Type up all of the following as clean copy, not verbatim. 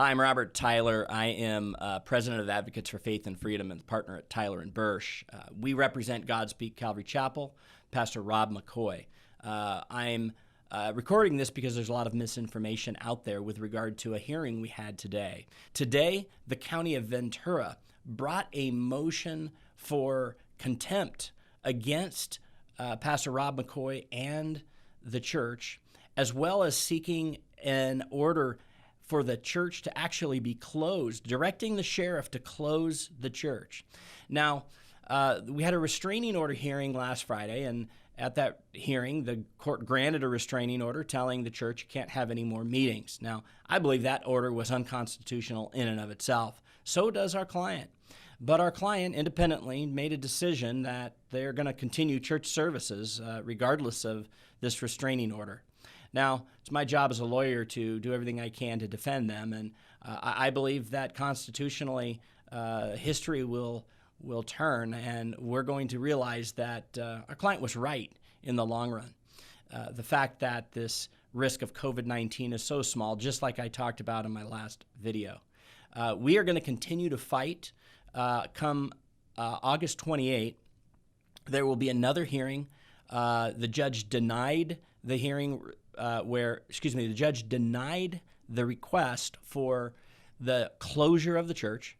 Hi, I'm Robert Tyler. I am president of Advocates for Faith and Freedom and partner at Tyler and Bursch. We represent Godspeak Calvary Chapel, Pastor Rob McCoy. I'm recording this because there's a lot of misinformation out there with regard to a hearing we had today. Today, the county of Ventura brought a motion for contempt against Pastor Rob McCoy and the church, as well as seeking an order for the church to actually be closed, directing the sheriff to close the church. Now, we had a restraining order hearing last Friday, and at that hearing, the court granted a restraining order telling the church you can't have any more meetings. Now, I believe that order was unconstitutional in and of itself. So does our client. But our client independently made a decision that they're going to continue church services regardless of this restraining order. Now, it's my job as a lawyer to do everything I can to defend them, and I believe that constitutionally history will turn, and we're going to realize that our client was right in the long run. The fact that this risk of COVID-19 is so small, just like I talked about in my last video. We are going to continue to fight. Come August 28, there will be another hearing. The judge denied the hearing the judge denied the request for the closure of the church,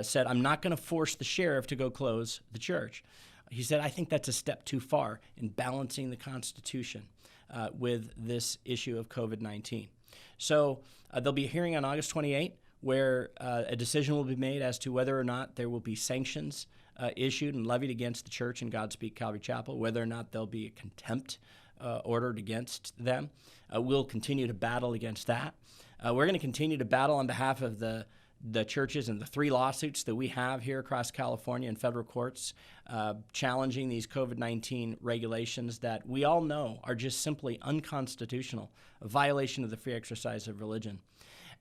said, I'm not going to force the sheriff to go close the church. He said, I think that's a step too far in balancing the Constitution with this issue of COVID-19. So there'll be a hearing on August 28 where a decision will be made as to whether or not there will be sanctions issued and levied against the church in Godspeak Calvary Chapel, whether or not there'll be a contempt ordered against them. We'll continue to battle against that. We're going to continue to battle on behalf of the churches and the 3 lawsuits that we have here across California in federal courts challenging these COVID-19 regulations that we all know are just simply unconstitutional, a violation of the free exercise of religion.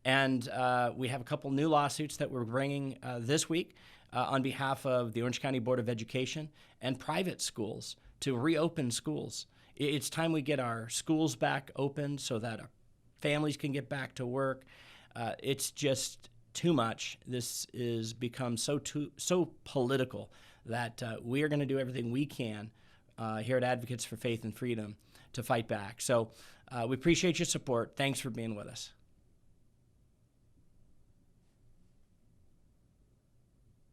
And we have a couple new lawsuits that we're bringing this week on behalf of the Orange County Board of Education and private schools to reopen schools. It's time we get our schools back open so that our families can get back to work. It's just too much. This is become so political that we are going to do everything we can here at Advocates for Faith and Freedom to fight back. So we appreciate your support. Thanks for being with us.